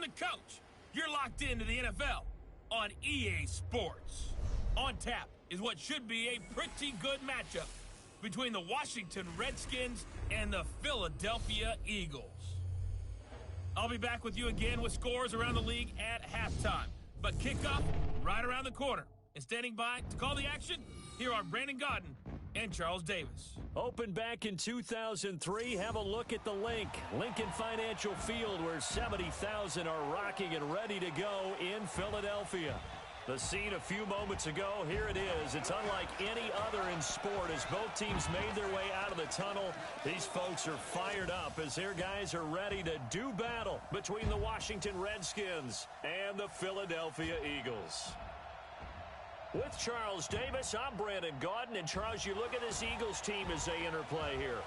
the coach. You're locked into the NFL on EA Sports. On tap is what should be a pretty good matchup between the Washington Redskins and the Philadelphia Eagles. I'll be back with you again with scores around the league at halftime. But kickoff right around the corner. And standing by to call the action, here are Brandon Godden and Charles Davis. Opened back in 2003, have a look at the Lincoln Financial Field, where 70,000 are rocking and ready to go in Philadelphia. The scene a few moments ago, here it is. It's unlike any other in sport as both teams made their way out of the tunnel. These folks are fired up as their guys are ready to do battle between the Washington Redskins and the Philadelphia Eagles. With Charles Davis, I'm Brandon Gaudin. And Charles, you look at this Eagles team as they interplay here.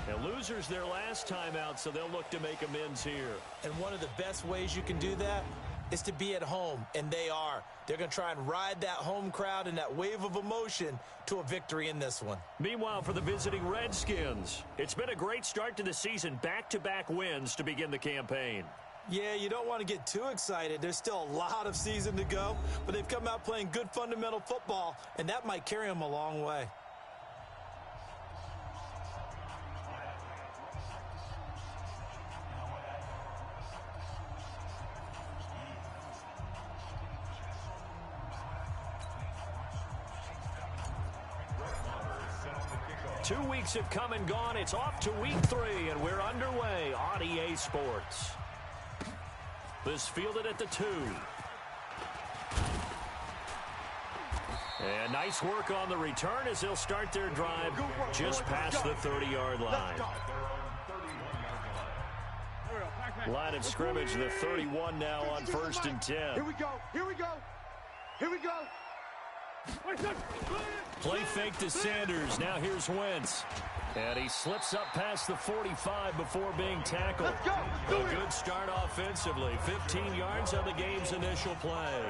And losers their last time out, so they'll look to make amends here. And one of the best ways you can do that is to be at home, and they are. They're going to try and ride that home crowd and that wave of emotion to a victory in this one. Meanwhile, for the visiting Redskins, it's been a great start to the season. Back-to-back wins to begin the campaign. Yeah, you don't want to get too excited. There's still a lot of season to go, but they've come out playing good fundamental football, and that might carry them a long way. Two weeks have come and gone. It's off to week 3, and we're underway on EA Sports. This fielded at the 2. And nice work on the return as they'll start their drive just past the 30-yard line. Line of scrimmage, the 31 now on 1st and 10. Here we go. Here we go. Here we go. Play fake to Sanders. Now here's Wentz. And he slips up past the 45 before being tackled. A good start offensively. 15 yards on the game's initial play.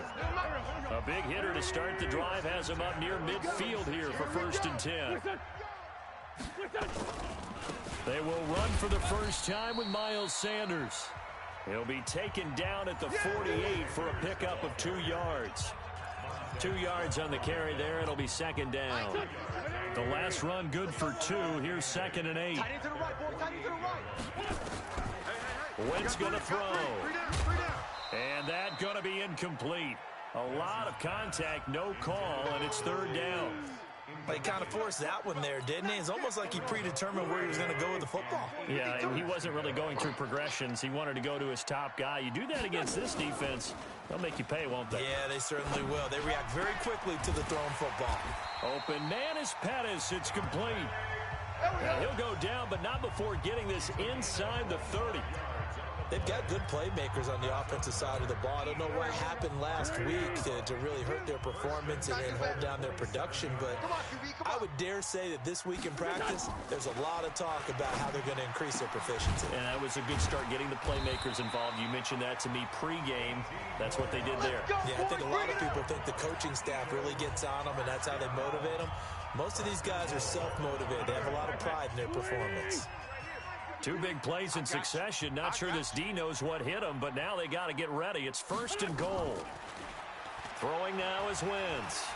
A big hitter to start the drive has him up near midfield here for 1st and 10. They will run for the first time with Miles Sanders. He'll be taken down at the 48 for a pickup of 2 yards. 2 yards on the carry there. It'll be 2nd down. The last run good for 2. Here's 2nd and 8. Wentz going to throw. And that going to be incomplete. A lot of contact, no call, and it's 3rd down. He kind of forced that one there, didn't he? It's almost like he predetermined where he was going to go with the football. Yeah, and he wasn't really going through progressions. He wanted to go to his top guy. You do that against this defense, they'll make you pay, won't they? Yeah, they certainly will. They react very quickly to the thrown football. Open man is Pettis. It's complete. And he'll go down, but not before getting this inside the 30. They've got good playmakers on the offensive side of the ball. I don't know what happened last week to really hurt their performance and hold down their production, but I would dare say that this week in practice, there's a lot of talk about how they're going to increase their proficiency. And that was a good start getting the playmakers involved. You mentioned that to me pregame. That's what they did there. Yeah, I think a lot of people think the coaching staff really gets on them, and that's how they motivate them. Most of these guys are self-motivated. They have a lot of pride in their performance. 2 big plays in succession. Not sure this D knows what hit him, but now they got to get ready. It's 1st and goal. Throwing now is Wentz.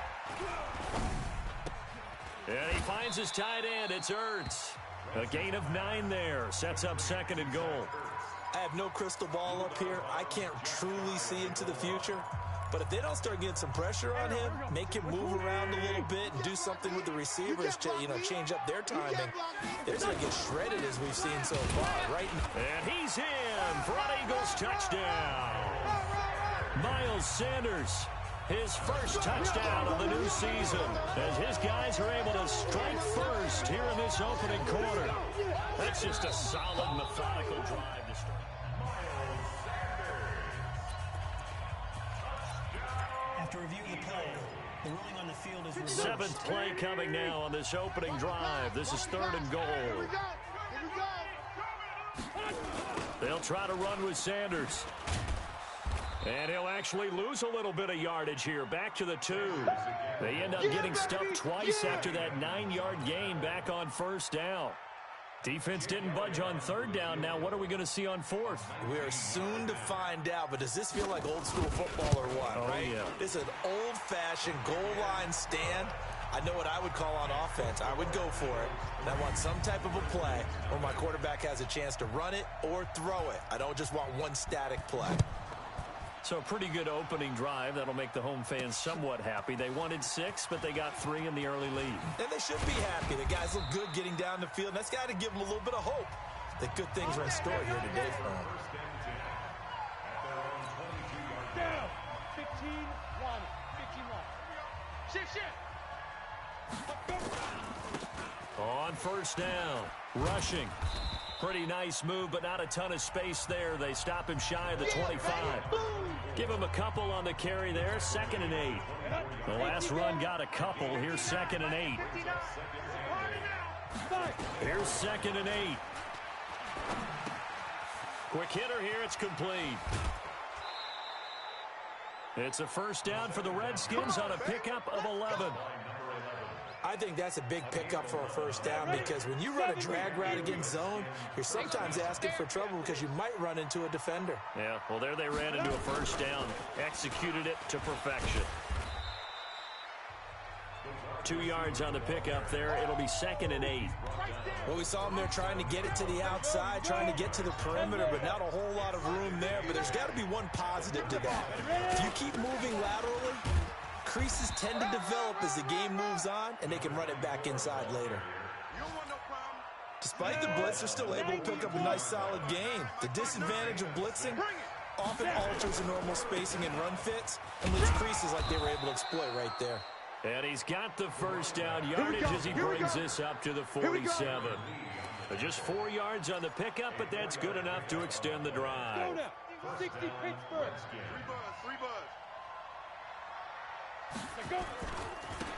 And he finds his tight end. It's Ertz. A gain of 9 there. Sets up 2nd and goal. I have no crystal ball up here. I can't truly see into the future. But if they don't start getting some pressure on him, make him move around a little bit and do something with the receivers to, change up their timing, they're going to get shredded as we've seen so far, right? And he's in for an Eagles touchdown. Miles Sanders, his first touchdown of the new season, as his guys are able to strike first here in this opening quarter. That's just a solid, methodical drive to start. After reviewing the play, the ruling on the field is reversed. 7th play coming now on this opening drive. This is 3rd and goal. They'll try to run with Sanders. And he'll actually lose a little bit of yardage here. Back to the 2. They end up getting stuffed twice after that 9-yard gain back on 1st down. Defense didn't budge on third down. Now what are we going to see on fourth? We are soon to find out, but does this feel like old school football or what, right? Yeah. This is an old-fashioned goal line stand. I know what I would call on offense. I would go for it. And I want some type of a play where my quarterback has a chance to run it or throw it. I don't just want one static play. So a pretty good opening drive. That'll make the home fans somewhat happy. They wanted 6, but they got 3 in the early lead. And they should be happy. The guys look good getting down the field. And that's got to give them a little bit of hope that good things are in store here today for them. Down. 15-1. 15-1. Shift. On first down, rushing. Pretty nice move, but not a ton of space there. They stop him shy of the 25. Give him a couple on the carry there. 2nd and 8. The last run got a couple. Here's 2nd and 8. Here's 2nd and 8. Quick hitter here. It's complete. It's a first down for the Redskins on a pickup of 11. I think that's a big pickup for a first down because when you run a drag route against zone, you're sometimes asking for trouble because you might run into a defender. Yeah, well, there they ran into a first down. Executed it to perfection. 2 yards on the pickup there. It'll be 2nd and 8. Well, we saw them there trying to get it to the outside, trying to get to the perimeter, but not a whole lot of room there. But there's got to be one positive to that. If you keep moving laterally, creases tend to develop as the game moves on, and they can run it back inside later. Despite the blitz, they're still able to pick up a nice, solid gain. The disadvantage of blitzing often alters the normal spacing and run fits, and leaves creases like they were able to exploit right there. And he's got the first down yardage as he brings this up to the 47. Just 4 yards on the pickup, but that's good enough to extend the drive. 60 Pittsburgh. 3 buzz.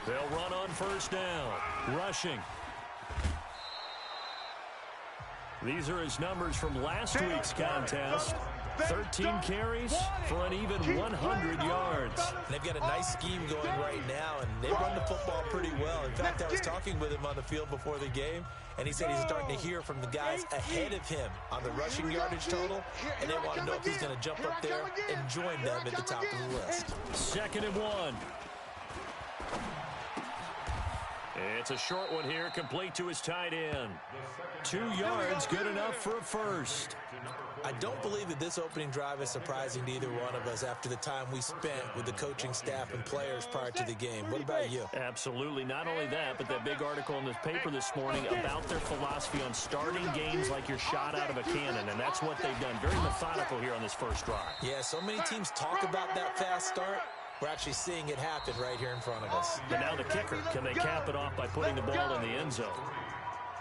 They'll run on first down. Rushing. These are his numbers from last week's contest. 13 carries for an even 100 yards. They've got a nice scheme going right now, and they run the football pretty well. In fact, I was talking with him on the field before the game, and he said he's starting to hear from the guys ahead of him on the rushing yardage total, and they want to know if he's going to jump up there and join them at the top of the list. 2nd and 1. It's a short one here, complete to his tight end. 2 yards, good enough for a first. I don't believe that this opening drive is surprising to either one of us after the time we spent with the coaching staff and players prior to the game. What about you? Absolutely. Not only that, but that big article in the paper this morning about their philosophy on starting games like you're shot out of a cannon, and that's what they've done. Very methodical here on this first drive. Yeah, so many teams talk about that fast start. We're actually seeing it happen right here in front of us. And now the kicker. Can they cap it off by putting the ball in the end zone?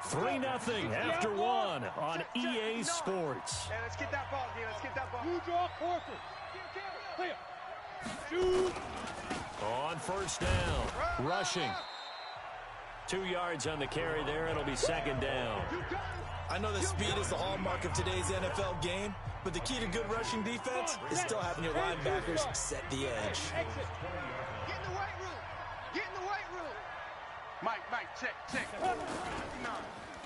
3-0 after 1 on EA Sports. Hey, let's get that ball, D. Let's get that ball. You draw Horford. Clear. Shoot. On first down. Rushing. 2 yards on the carry there. It'll be 2nd down. I know that speed is the hallmark of today's NFL game, but the key to good rushing defense is still having your linebackers set the edge. Get in the weight room. Get in the weight room. Mike, check.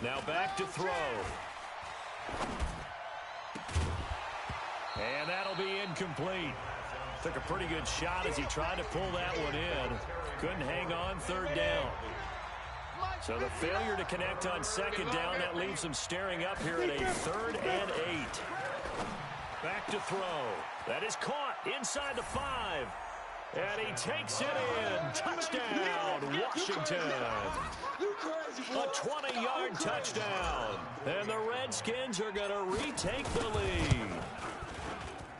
Now back to throw. And that'll be incomplete. Took a pretty good shot as he tried to pull that one in. Couldn't hang on 3rd down. So the failure to connect on 2nd down, that leaves him staring up here at a 3rd and 8. Back to throw. That is caught inside the 5. And he takes it in. Touchdown, Washington. A 20-yard touchdown. And the Redskins are going to retake the lead.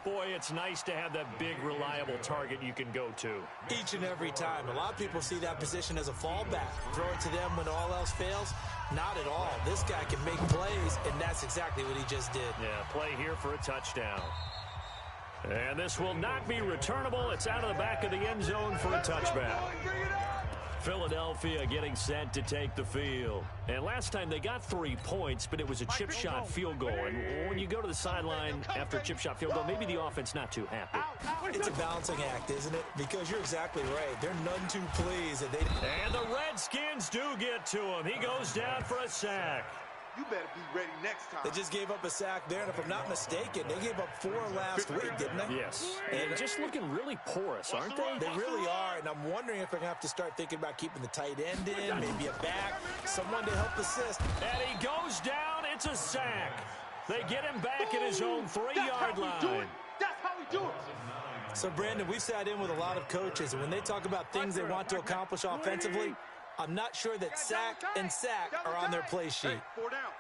Boy, it's nice to have that big, reliable target you can go to. Each and every time. A lot of people see that position as a fallback. Throw it to them when all else fails. Not at all. This guy can make plays, and that's exactly what he just did. Yeah, play here for a touchdown. And this will not be returnable. It's out of the back of the end zone for a touchback. Philadelphia getting set to take the field. And last time they got 3 points, but it was a chip shot field goal. And when you go to the sideline after a chip shot field goal, maybe the offense not too happy. It's a balancing act, isn't it? Because you're exactly right. They're none too pleased that they... And the Redskins do get to him. He goes down for a sack. You better be ready next time. They just gave up a sack there, and if I'm not mistaken, they gave up 4 last week, didn't they? Yes. And just looking really porous, aren't they? They really are, and I'm wondering if they're going to have to start thinking about keeping the tight end in, maybe a back, someone to help assist. And he goes down. It's a sack. They get him back at his own 3-yard line. That's how we do it. So, Brandon, we've sat in with a lot of coaches, and when they talk about things they want to accomplish offensively, I'm not sure that sack and sack are on their play sheet. 4 down.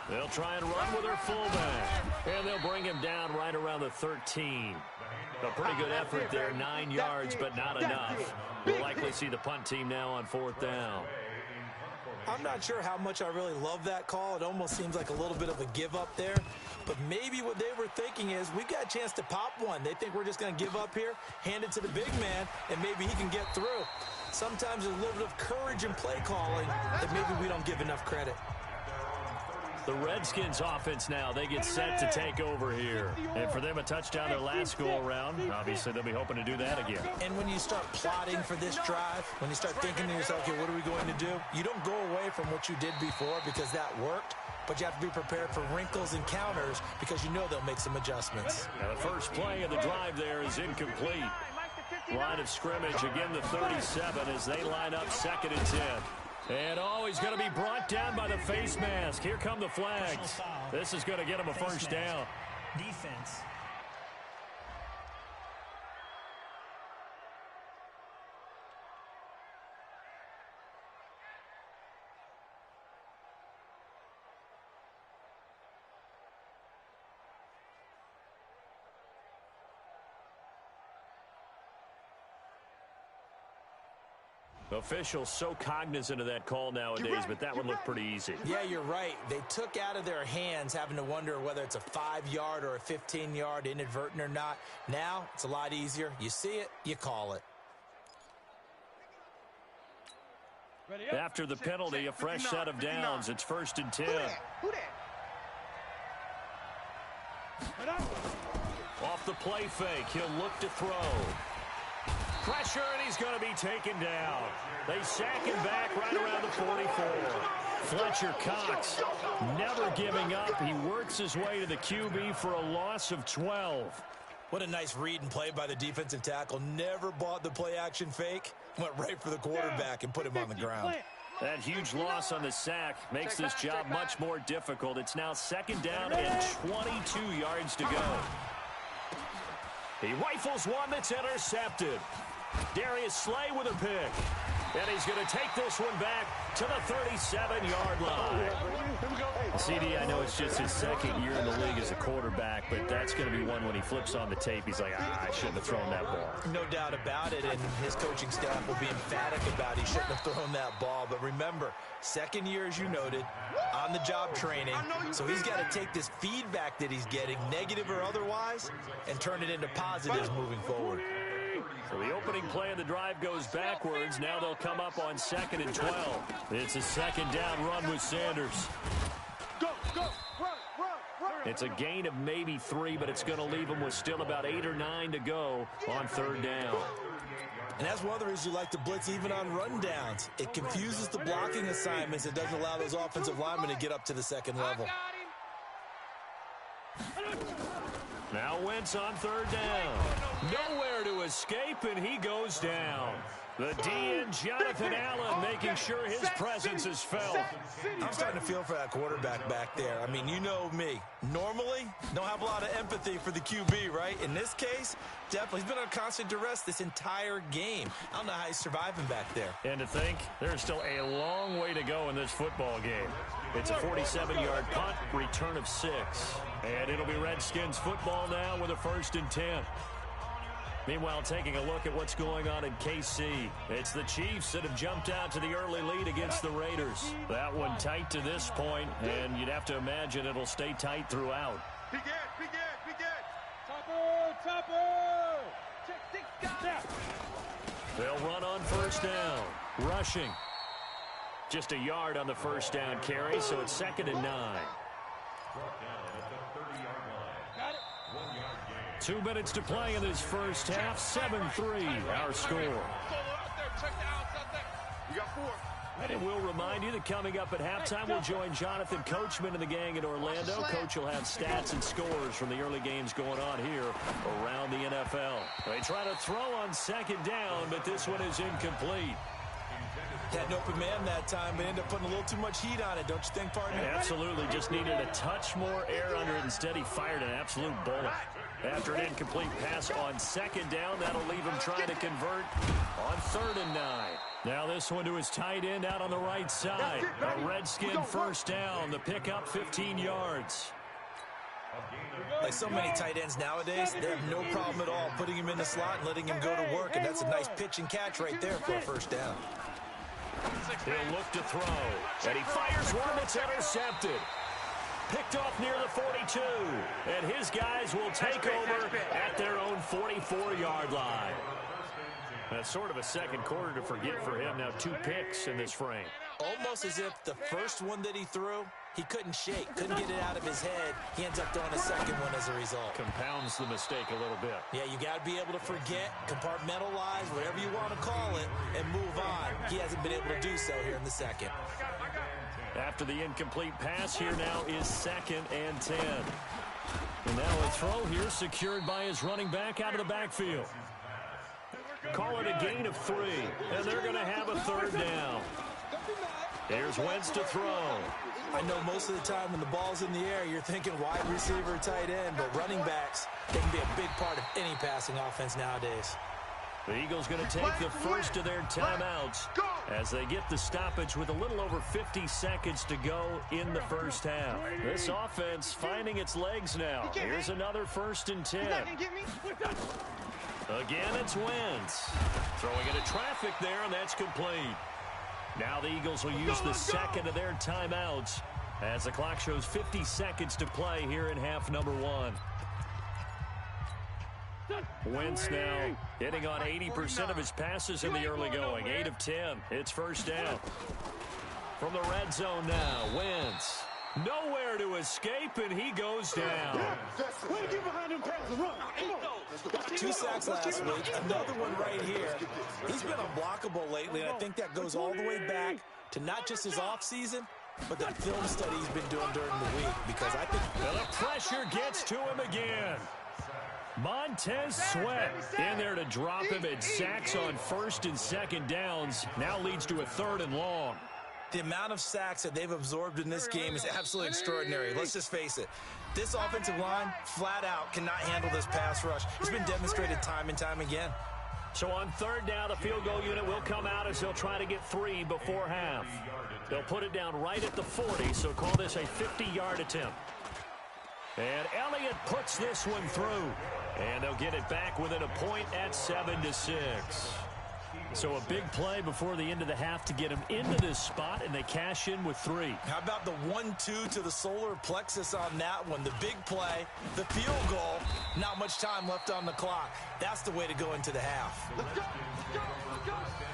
They'll try and run with their fullback. And they'll bring him down right around the 13. A pretty good effort there, 9 yards, but not enough. We'll likely see the punt team now on 4th down. I'm not sure how much I really love that call. It almost seems like a little bit of a give up there. But maybe what they were thinking is, we got a chance to pop one. They think we're just going to give up here, hand it to the big man, and maybe he can get through. Sometimes there's a little bit of courage in play calling that maybe we don't give enough credit. The Redskins offense now, they get set to take over here. And for them, a touchdown their last go-around. Obviously, they'll be hoping to do that again. And when you start plotting for this drive, when you start thinking to yourself, okay, what are we going to do? You don't go away from what you did before because that worked, but you have to be prepared for wrinkles and counters because you know they'll make some adjustments. Now, the first play of the drive there is incomplete. Line of scrimmage, again the 37 as they line up 2nd and 10. And he's going to be brought down by the face mask. Here come the flags. This is going to get him a first down. Defense. Officials so cognizant of that call nowadays, but that one looked pretty easy. Yeah, you're right. They took out of their hands having to wonder whether it's a 5-yard or a 15-yard inadvertent or not. Now, it's a lot easier. You see it, you call it. After the penalty, a fresh set of downs. It's 1st and 10. Who that? Off the play fake, he'll look to throw. Pressure, and he's going to be taken down. They sack him back right around the 44. Fletcher Cox never giving up. He works his way to the QB for a loss of 12. What a nice read and play by the defensive tackle. Never bought the play-action fake. Went right for the quarterback and put him on the ground. That huge loss on the sack makes this job much more difficult. It's now 2nd down and 22 yards to go. He rifles one that's intercepted. Darius Slay with a pick. And he's going to take this one back to the 37-yard line. CD, I know it's just his 2nd year in the league as a quarterback, but that's going to be one when he flips on the tape. He's like, I shouldn't have thrown that ball. No doubt about it, and his coaching staff will be emphatic about he shouldn't have thrown that ball. But remember, 2nd year, as you noted, on-the-job training, so he's got to take this feedback that he's getting, negative or otherwise, and turn it into positives moving forward. So the opening play of the drive goes backwards. Now they'll come up on 2nd and 12. It's a 2nd down run with Sanders. Go, run. It's a gain of maybe 3, but it's going to leave them with still about 8 or 9 to go on 3rd down. And that's one of the reasons you like to blitz even on rundowns. It confuses the blocking assignments. It doesn't allow those offensive linemen to get up to the 2nd level. Now Wentz on 3rd down. Nowhere to escape, and he goes down. The DN, Jonathan Allen, making sure his presence is felt. I'm starting to feel for that quarterback back there. I mean, you know me. Normally, don't have a lot of empathy for the QB, right? In this case, definitely. He's been on constant duress this entire game. I don't know how he's surviving back there. And to think, there's still a long way to go in this football game. It's a 47-yard punt, return of 6. And it'll be Redskins football now with a 1st and 10. Meanwhile, taking a look at what's going on in KC. It's the Chiefs that have jumped out to the early lead against the Raiders. That one tight to this point, and you'd have to imagine it'll stay tight throughout. Be good. Topper! Check 6 guys. They'll run on 1st down. Rushing. Just a yard on the 1st down carry, so it's 2nd and 9. 2 minutes to play in this first half. 7-3 our score. You got 4. And we'll remind remind you that coming up at halftime, we'll join Jonathan Coachman and the gang in Orlando. Coach will have stats and scores from the early games going on here around the NFL. They try to throw on second down, but this one is incomplete. Had an open man that time, but ended up putting a little too much heat on it, don't you think, partner? Absolutely. Just needed a touch more air under it. Instead, he fired an absolute bullet. After an incomplete pass on second down, that'll leave him trying to convert on 3rd and 9. Now this one to his tight end out on the right side. A Redskin first down. The pickup 15 yards. Like so many tight ends nowadays, they have no problem at all putting him in the slot and letting him go to work, and that's a nice pitch and catch right there for a first down. He'll look to throw, and he fires one that's intercepted. Picked off near the 42, and his guys will take over at their own 44-yard line. That's sort of a second quarter to forget for him. Now 2 picks in this frame. Almost as if the first one that he threw, he couldn't shake, couldn't get it out of his head. He ends up throwing a second one as a result. Compounds the mistake a little bit. Yeah, you got to be able to forget, compartmentalize, whatever you want to call it, and move on. He hasn't been able to do so here in the second. After the incomplete pass, here now is 2nd and 10. And now a throw here secured by his running back out of the backfield. Call it a gain of 3, and they're going to have a 3rd down. Here's Wentz to throw. I know most of the time when the ball's in the air, you're thinking wide receiver, tight end, but running backs, they can be a big part of any passing offense nowadays. The Eagles going to take the first of their timeouts as they get the stoppage with a little over 50 seconds to go in the first half. This offense finding its legs now. Here's another 1st and 10. Again, it's Wentz. Throwing into traffic there, and that's complete. Now the Eagles will use the second of their timeouts as the clock shows 50 seconds to play here in half number 1. Wentz now hitting on 80% of his passes in the early going. 8 of 10. It's first down. From the red zone now, Wentz. Nowhere to escape, and he goes down. 2 sacks last week, another one right here. He's been unblockable lately, and I think that goes all the way back to not just his offseason, but the film study he's been doing during the week, because I think the pressure gets to him again. Montez Sweat in there to drop him at sacks on 1st and 2nd downs. Now leads to a 3rd and long. The amount of sacks that they've absorbed in this game is absolutely extraordinary. Let's just face it. This offensive line, flat out, cannot handle this pass rush. It's been demonstrated time and time again. So on 3rd down, the field goal unit will come out as they'll try to get 3 before half. They'll put it down right at the 40, so call this a 50-yard attempt. And Elliott puts this one through. And they'll get it back within a point at 7-6. So a big play before the end of the half to get them into this spot, and they cash in with 3. How about the 1-2 to the solar plexus on that one? The big play, the field goal, not much time left on the clock. That's the way to go into the half. Let's go, let's go, let's go.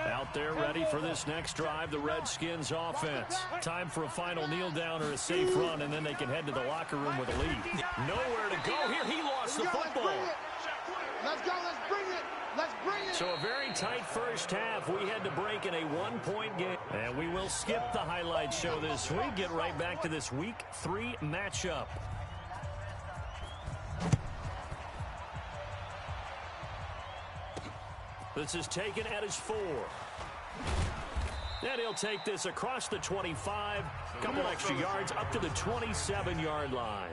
Out there ready for this next drive, the Redskins offense. Time for a final kneel down or a safe run, and then they can head to the locker room with a lead. Nowhere to go here. He lost the football. Let's go, let's bring it. Let's bring it. So a very tight first half. We had to break in a 1-point game. And we will skip the highlight show this week. Get right back to this Week 3 matchup. This is taken at his 4. And he'll take this across the 25. A couple extra yards up to the 27-yard line.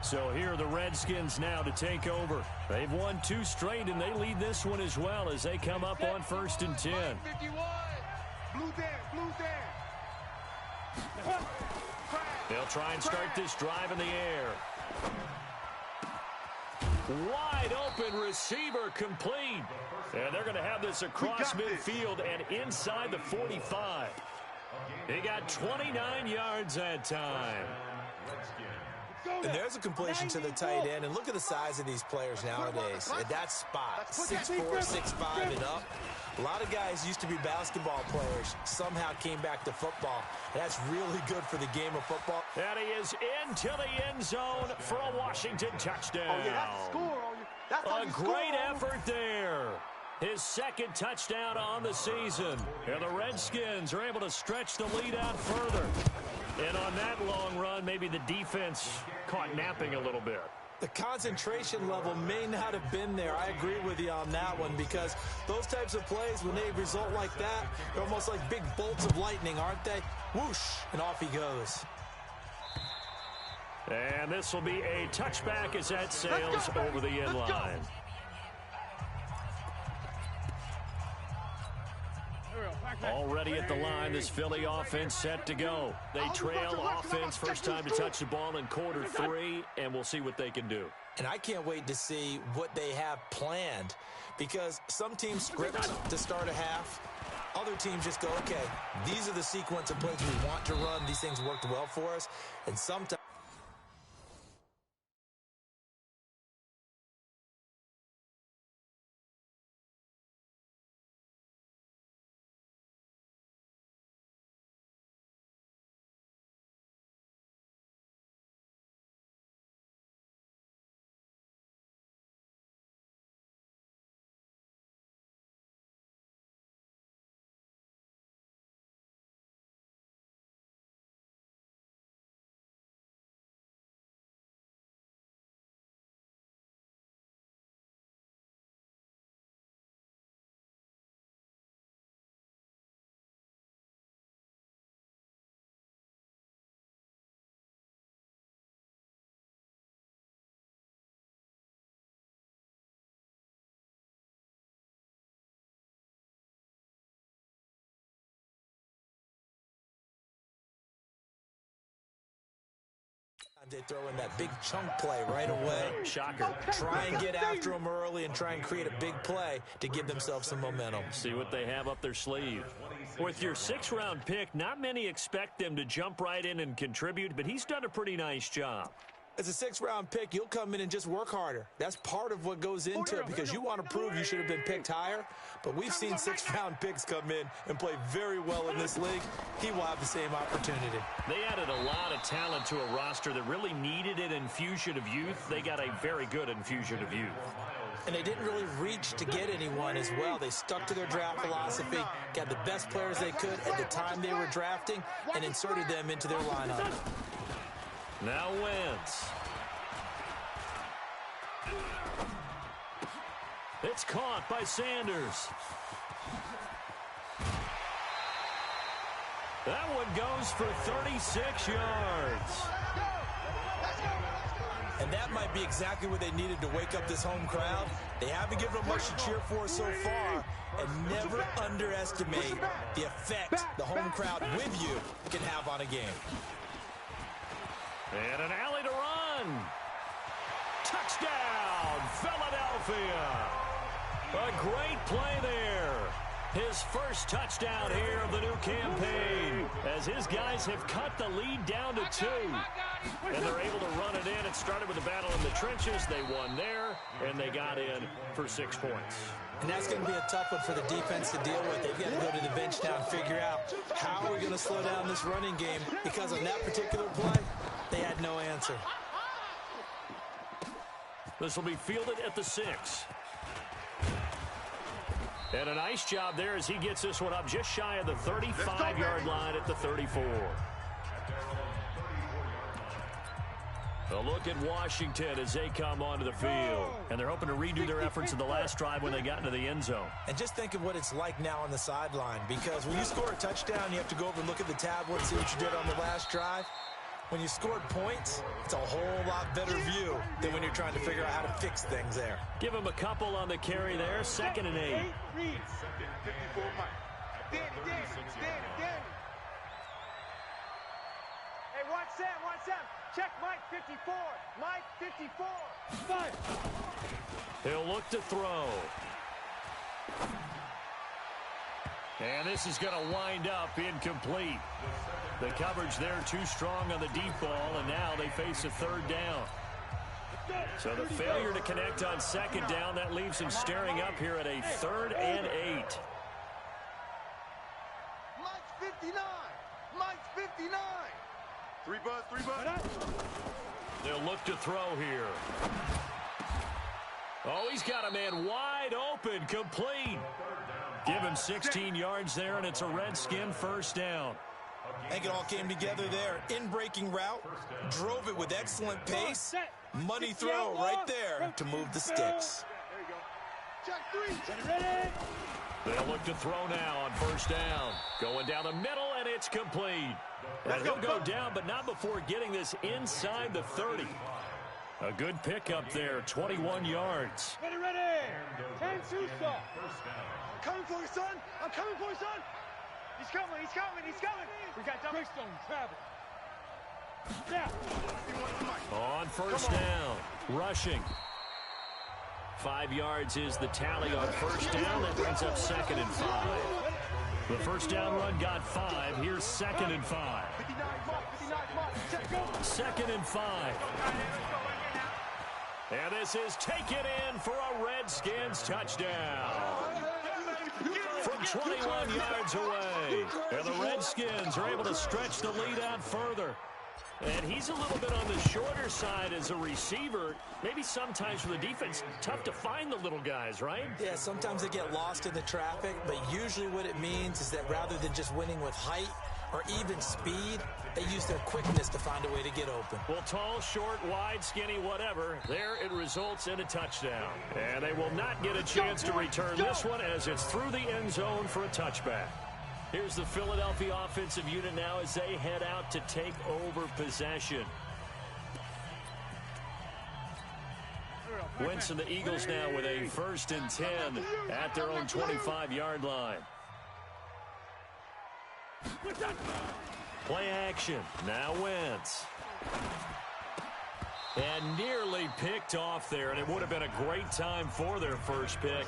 So here are the Redskins now to take over. They've won 2 straight, and they lead this one as well as they come up on 1st and 10. They'll try and start this drive in the air. Wide open receiver complete. And they're going to have this across midfield and inside the 45. He got 29 yards that time. And there's a completion to the tight end. And look at the size of these players nowadays. At that spot, 6'4", 6'5", and up. A lot of guys used to be basketball players. Somehow came back to football. That's really good for the game of football. And he is into the end zone for a Washington touchdown. Oh, yeah, that's the score. A great effort there. His second touchdown on the season. And the Redskins are able to stretch the lead out further. And on that long run, maybe the defense caught napping a little bit. The concentration level may not have been there. I agree with you on that one, because those types of plays, when they result like that, they're almost like big bolts of lightning, aren't they? Whoosh, and off he goes. And this will be a touchback as that sails over the end line. Already at the line, this Philly offense set to go. They trail offense, first time to touch the ball in quarter 3, and we'll see what they can do. And I can't wait to see what they have planned, because some teams script to start a half. Other teams just go, okay, these are the sequence of plays we want to run. These things worked well for us. And sometimes they throw in that big chunk play right away. Shocker. Try and get after them early and try and create a big play to give themselves some momentum. See what they have up their sleeve. With your 6th-round pick, not many expect them to jump right in and contribute, but he's done a pretty nice job. As a 6th-round pick, you'll come in and just work harder. That's part of what goes into it, because you want to prove you should have been picked higher. But we've seen 6th-round picks come in and play very well in this league. He will have the same opportunity. They added a lot of talent to a roster that really needed an infusion of youth. They got a very good infusion of youth. And they didn't really reach to get anyone as well. They stuck to their draft philosophy, got the best players they could at the time they were drafting, and inserted them into their lineup. Now Wentz. It's caught by Sanders. That one goes for 36 yards. And that might be exactly what they needed to wake up this home crowd. They haven't given them much to cheer for so far, and never underestimate the effect the home crowd with you can have on a game. And an alley to run. Touchdown, Philadelphia. A great play there. His first touchdown here of the new campaign, as his guys have cut the lead down to 2. And they're able to run it in. It started with a battle in the trenches. They won there, and they got in for 6 points. And that's going to be a tough one for the defense to deal with. They've got to go to the bench now and figure out how are we going to slow down this running game, because on that particular play, they had no answer. This will be fielded at the 6. And a nice job there as he gets this one up just shy of the 35-yard line at the 34. A look at Washington as they come onto the field. And they're hoping to redo their efforts in the last drive when they got into the end zone. And just think of what it's like now on the sideline, because when you score a touchdown, you have to go over and look at the tablet and see what you did on the last drive. When you scored points, it's a whole lot better view than when you're trying to figure out how to fix things there. Give him a couple on the carry there, 2nd and 8. Hey, watch that. Check Mike 54. Mike 54. Five. He'll look to throw. And this is going to wind up incomplete. The coverage there too strong on the deep ball, and now they face a 3rd down. So the failure to connect on 2nd down, that leaves them staring up here at a 3rd and 8. Mike's 59. Mike's 59. 3 buzz. They'll look to throw here. Oh, he's got a man wide open, complete. Give him 16 yards there, and it's a Redskin first down. I think it all came together there. In-breaking route, drove it with excellent pace. Money throw right there to move the sticks. They'll look to throw now on first down. Going down the middle, and it's complete. And he'll go down, but not before getting this inside the 30. A good pickup there, 21 yards. Ready. 10 Sousa. I'm coming for you, son. I'm coming for you, son. He's coming. We got double stone, travel. Now. On first down, rushing. 5 yards is the tally on first down. That brings up 2nd and 5. The first down run got 5. Here's 2nd and 5. 2nd and 5. And this is taken in for a Redskins touchdown. From 21 yards away. And the Redskins are able to stretch the lead out further. And he's a little bit on the shorter side as a receiver. Maybe sometimes for the defense, tough to find the little guys, right? Yeah, sometimes they get lost in the traffic, but usually what it means is that rather than just winning with height or even speed, they use their quickness to find a way to get open. Well, tall, short, wide, skinny, whatever, there it results in a touchdown. And they will not get a chance to return this one as it's through the end zone for a touchback. Here's the Philadelphia offensive unit now as they head out to take over possession. Wentz and the Eagles now with a 1st and 10 at their own 25-yard line. Play action. Now Wentz. And nearly picked off there, and it would have been a great time for their first pick.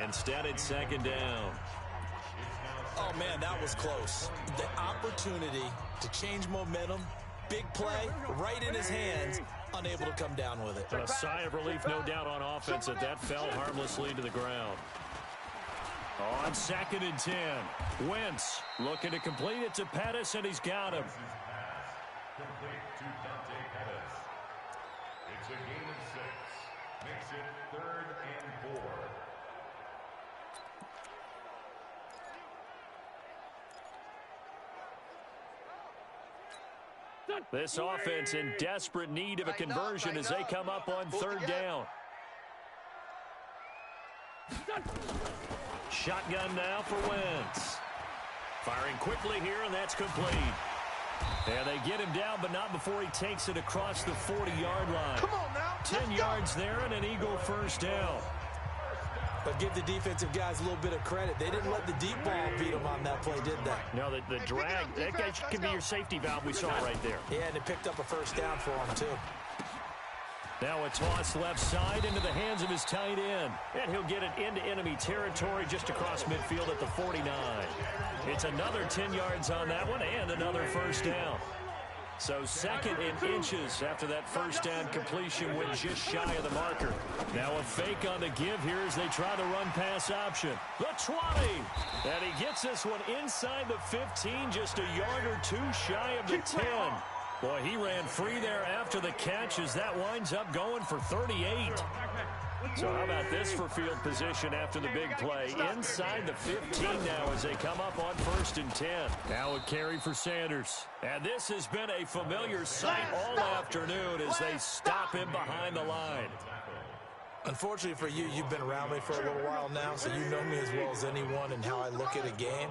Instead, it's 2nd down. Oh, man, that was close. The opportunity to change momentum, big play, right in his hands, unable to come down with it. A sigh of relief, no doubt, on offense that fell harmlessly to the ground. On 2nd and 10, Wentz looking to complete it to Pettis, and he's got him. It's a gain of 6. Makes it 3rd and 4. This offense in desperate need of a conversion as they come up on 3rd down. Shotgun now for Wentz. Firing quickly here, and that's complete. And they get him down, but not before he takes it across the 40-yard line. Come on now. 10 yards there and an Eagle first down. But give the defensive guys a little bit of credit. They didn't let the deep ball beat them on that play, did they? No, the drag, that guy could be your safety valve. We saw it right there. Yeah, and it picked up a first down for him, too. Now a toss left side into the hands of his tight end. And he'll get it into enemy territory just across midfield at the 49. It's another 10 yards on that one and another first down. So 2nd in inches after that first down completion went just shy of the marker. Now a fake on the give here as they try the run-pass option. The 20. And he gets this one inside the 15, just a yard or two shy of the 10. Boy, he ran free there after the catch as that winds up going for 38. So how about this for field position after the big play? Inside the 15 now as they come up on 1st and 10. Now a carry for Sanders. And this has been a familiar sight all afternoon as they stop him behind the line. Unfortunately for you, you've been around me for a little while now, so you know me as well as anyone and how I look at a game.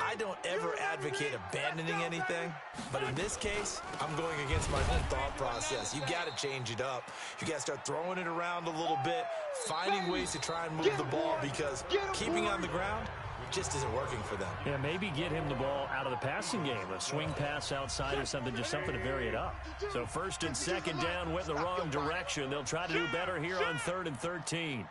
I don't ever advocate abandoning anything, but in this case, I'm going against my own thought process. You got to change it up. You got to start throwing it around a little bit, finding ways to try and move the ball, because keeping on the ground just isn't working for them. Yeah, maybe get him the ball out of the passing game, a swing pass outside or something, just something to vary it up. So 1st and 2nd down went the wrong direction. They'll try to do better here on 3rd and 13.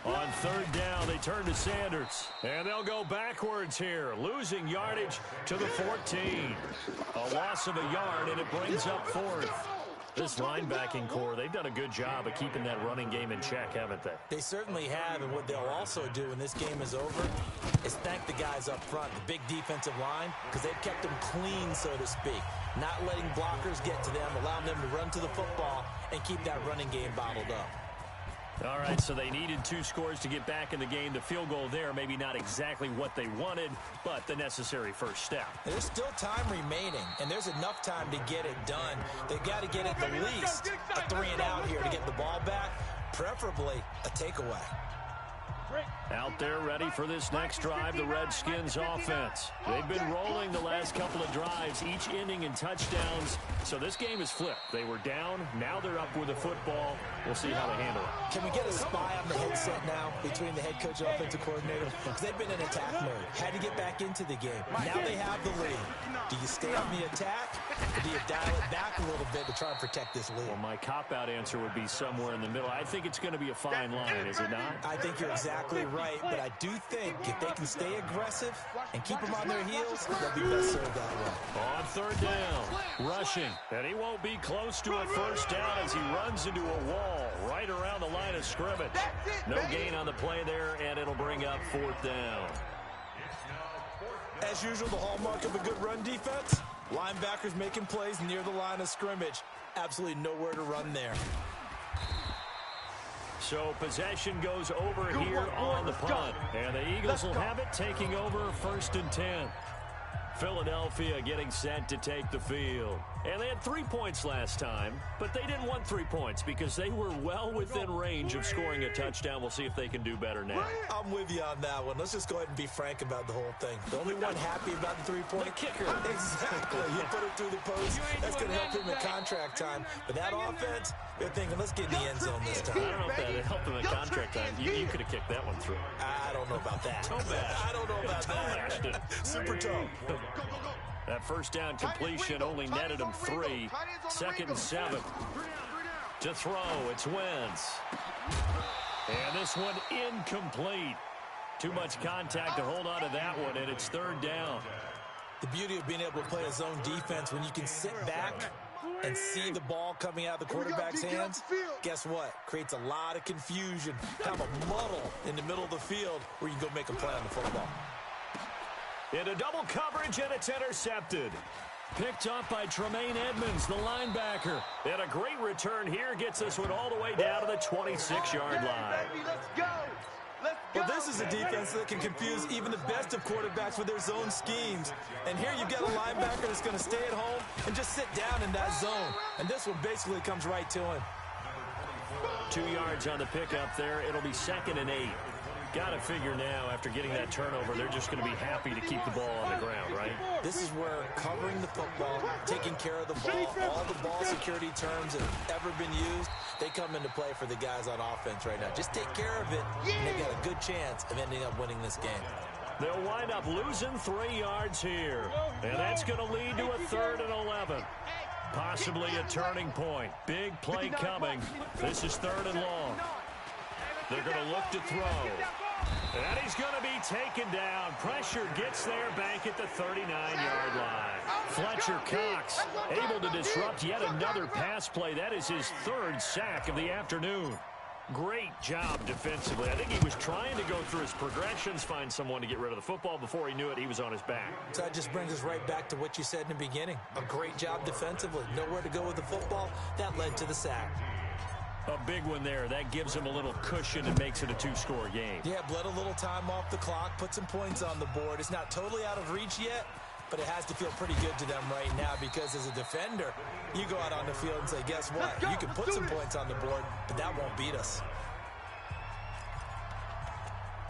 On 3rd down, they turn to Sanders. And they'll go backwards here, losing yardage to the 14. A loss of a yard, and it brings up 4th. This linebacking core, they've done a good job of keeping that running game in check, haven't they? They certainly have, and what they'll also do when this game is over is thank the guys up front, the big defensive line, because they've kept them clean, so to speak. Not letting blockers get to them, allowing them to run to the football and keep that running game bottled up. All right, so they needed 2 scores to get back in the game. The field goal there, maybe not exactly what they wanted, but the necessary first step. There's still time remaining, and there's enough time to get it done. They've got to get at the least a 3-and-out here to get the ball back, preferably a takeaway. Out there ready for this next drive, the Redskins offense. They've been rolling the last couple of drives, each ending in touchdowns. So this game is flipped. They were down, now they're up with the football. We'll see how they handle it. Can we get a spy on the headset now between the head coach and offensive coordinator? Because they've been in attack mode. Had to get back into the game. Now they have the lead. Do you stay on the attack, or do you dial it back a little bit to try and protect this lead? Well, my cop-out answer would be somewhere in the middle. I think it's going to be a fine line, is it not? I think you're exactly right, but I do think if they can stay aggressive and keep them on their heels, they'll be best served that way. On 3rd down, rushing, and he won't be close to a first down as he runs into a wall right around the line of scrimmage. No gain on the play there, and it'll bring up 4th down. As usual, the hallmark of a good run defense, linebackers making plays near the line of scrimmage. Absolutely nowhere to run there. So possession goes over here on the punt, and the Eagles will have it, taking over 1st and 10. Philadelphia getting set to take the field. And they had 3 points last time, but they didn't want 3 points because they were well within range of scoring a touchdown. We'll see if they can do better now. I'm with you on that one. Let's just go ahead and be frank about the whole thing. The only one happy about the 3-point kicker. Exactly. You put it through the post. That's going to help him in contract time. But that offense, they're thinking, let's get in the end zone this time. I don't know if that helped him in contract time. You could have kicked that one through. I don't know about that. I don't know about that. Super toe. That first down completion only netted him 3. 2nd and 7. To throw, it's Wentz. And this one incomplete. Too much contact to hold on to that one, and it's 3rd down. The beauty of being able to play a zone defense when you can sit back and see the ball coming out of the quarterback's hands, guess what? Creates a lot of confusion, kind of a muddle in the middle of the field where you can go make a play on the football. Into double coverage, and it's intercepted. Picked up by Tremaine Edmonds, the linebacker. And a great return here gets this one all the way down to the 26-yard line. Well, this is a defense that can confuse even the best of quarterbacks with their zone schemes. And here you've got a linebacker that's going to stay at home and just sit down in that zone. And this one basically comes right to him. 2 yards on the pickup there. It'll be 2nd and 8. Got to figure now, after getting that turnover, they're just going to be happy to keep the ball on the ground, right? This is where covering the football, taking care of the ball, all the ball security terms that have ever been used, they come into play for the guys on offense right now. Just take care of it, and they've got a good chance of ending up winning this game. They'll wind up losing 3 yards here, and that's going to lead to a 3rd and 11. Possibly a turning point. Big play coming. This is 3rd and long. They're going to look to throw. And he's going to be taken down. Pressure gets there back at the 39-yard line. Fletcher Cox able to disrupt yet another pass play. That is his 3rd sack of the afternoon. Great job defensively. I think he was trying to go through his progressions, find someone to get rid of the football. Before he knew it, he was on his back. So that just brings us right back to what you said in the beginning. A great job defensively. Nowhere to go with the football. That led to the sack. A big one there. That gives him a little cushion and makes it a 2-score game. Yeah, bled a little time off the clock, put some points on the board. It's not totally out of reach yet, but it has to feel pretty good to them right now because as a defender, you go out on the field and say, guess what? You can put some points on the board, but that won't beat us.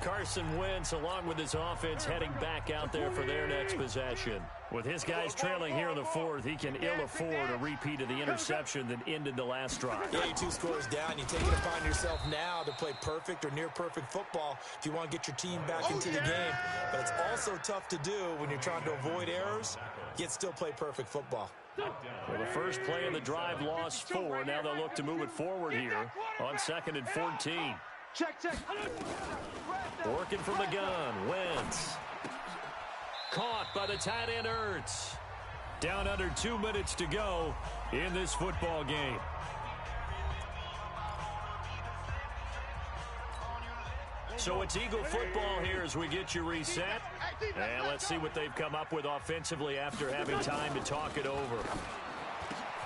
Carson Wentz, along with his offense, heading back out there for their next possession. With his guys trailing here in the 4th, he can ill afford a repeat of the interception that ended the last drive. Yeah, you 2 scores down. You take it upon yourself now to play perfect or near-perfect football if you want to get your team back into the game. But it's also tough to do when you're trying to avoid errors, yet still play perfect football. Well, the first play of the drive lost 4. Now they'll look to move it forward here on 2nd and 14. Check. Working from the gun, Wentz. Caught by the tight end, Ertz. Down under 2 minutes to go. in this football game. So it's Eagle football here as we get you reset. And let's see what they've come up with offensively after having time to talk it over.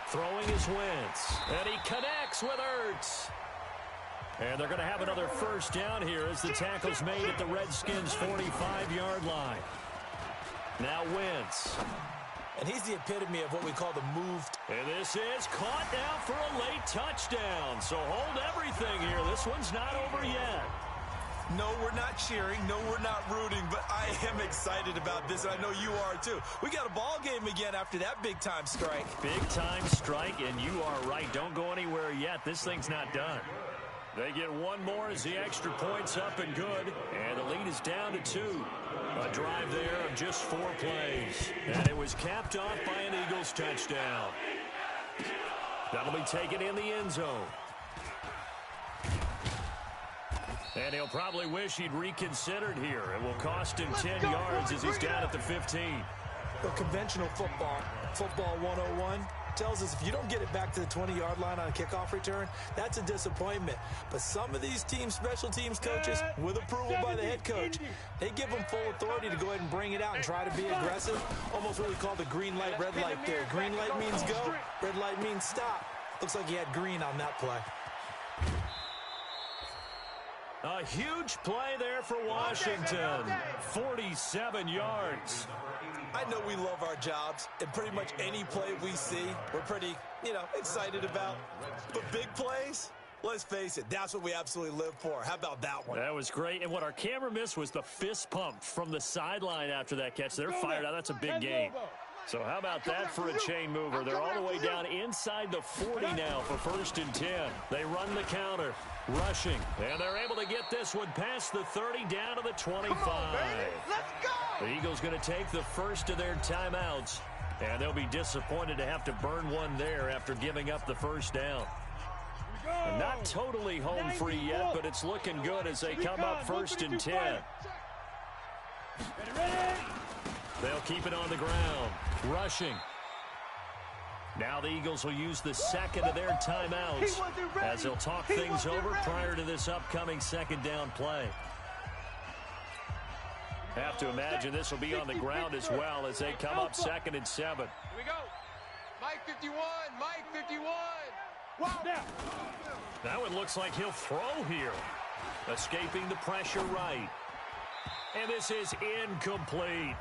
Throwing is Wentz. And he connects with Ertz. And they're going to have another first down here as the tackle's made at the Redskins' 45-yard line. Now Wentz. And he's the epitome of what we call the moved. And this is caught now for a late touchdown. So hold everything here. This one's not over yet. No, we're not cheering. No, we're not rooting. But I am excited about this, and I know you are too. We got a ball game again after that big-time strike. Big-time strike, and you are right. Don't go anywhere yet. This thing's not done. They get one more as the extra point's up and good. And the lead is down to 2. A drive there of just 4 plays. And it was capped off by an Eagles touchdown. That'll be taken in the end zone. And he'll probably wish he'd reconsidered here. It will cost him 10 yards as he's down at the 15. Well, conventional football 101, tells us if you don't get it back to the 20-yard line on a kickoff return, that's a disappointment. But some of these special teams coaches, with approval by the head coach, they give them full authority to go ahead and bring it out and try to be aggressive. Almost what we call the green light, red light there. Green light means go, red light means stop. Looks like he had green on that play. A huge play there for Washington. 47 yards. I know we love our jobs, and pretty much any play we see, we're pretty, excited about. But big plays, let's face it, that's what we absolutely live for. How about that one? That was great. And what our camera missed was the fist pump from the sideline after that catch. They're fired out. That's a big game. So how about that for a chain mover? They're all the way down inside the 40 now for 1st and 10. They run the counter, rushing, and they're able to get this one past the 30 down to the 25. Let's go! The Eagles going to take the first of their timeouts, and they'll be disappointed to have to burn one there after giving up the first down. Not totally home free yet, but it's looking good as they come up 1st and 10. They'll keep it on the ground, rushing. Now the Eagles will use the second of their timeouts as they'll talk things over prior to this upcoming second down play. Have to imagine this will be on the ground as well as they come up 2nd and 7. Here we go. Mike 51, Mike 51. Wow. Now it looks like he'll throw here. Escaping the pressure right. And this is incomplete.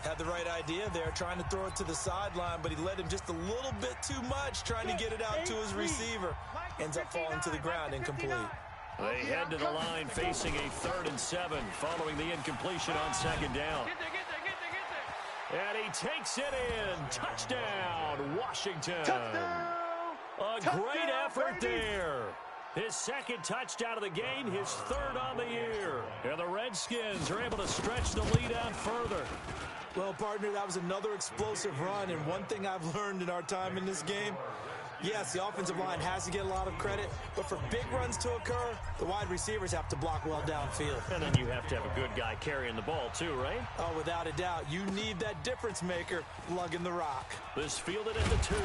Had the right idea there, trying to throw it to the sideline, but he led him just a little bit too much, trying to get it out to his receiver. Ends up falling to the ground, incomplete. They head to the line facing a 3rd and 7 following the incompletion on 2nd down. And he takes it in. Touchdown, Washington. A great effort there. His 2nd touchdown of the game, his 3rd on the year. And the Redskins are able to stretch the lead out further. Well, partner, that was another explosive run, and one thing I've learned in our time in this game, yes, the offensive line has to get a lot of credit, but for big runs to occur, the wide receivers have to block well downfield. And then you have to have a good guy carrying the ball too, right? Oh, without a doubt. You need that difference maker lugging the rock. This fielded at the 2.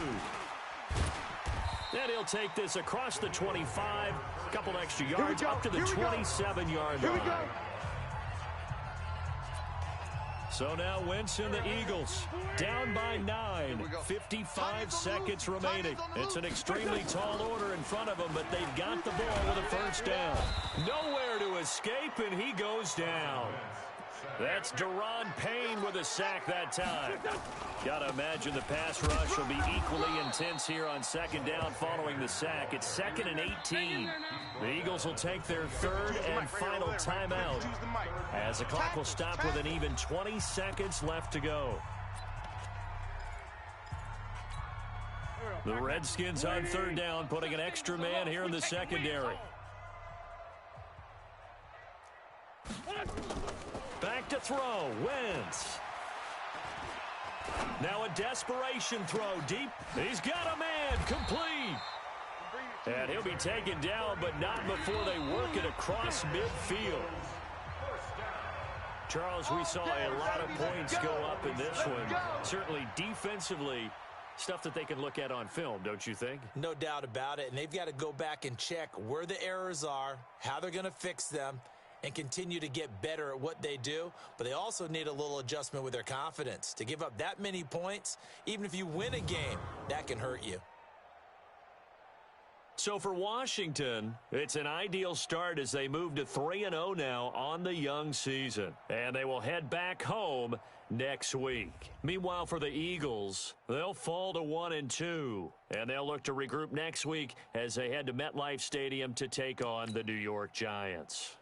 And he'll take this across the 25, a couple extra yards up to the 27-yard line. So now Wentz and the Eagles down by 9, 55 seconds remaining. It's an extremely tall order in front of them, but they've got the ball with a first down. Nowhere to escape, and he goes down. That's Daron Payne with a sack that time. Got to imagine the pass rush will be equally intense here on 2nd down following the sack. It's 2nd and 18. The Eagles will take their 3rd and final timeout as the clock will stop with an even 20 seconds left to go. The Redskins on 3rd down, putting an extra man here in the secondary. Back to throw, Wentz. Now a desperation throw deep. He's got a man, complete. And he'll be taken down, but not before they work it across midfield. Charles, we saw a lot of points go up in this one. Certainly defensively, Stuff that they can look at on film, don't you think? No doubt about it, and they've got to go back and check where the errors are, how they're going to fix them, and continue to get better at what they do. But they also need a little adjustment with their confidence. To give up that many points, even if you win a game, that can hurt you. So for Washington, it's an ideal start as they move to 3-0 now on the young season. And they will head back home next week. Meanwhile, for the Eagles, they'll fall to 1-2. And they'll look to regroup next week as they head to MetLife Stadium to take on the New York Giants.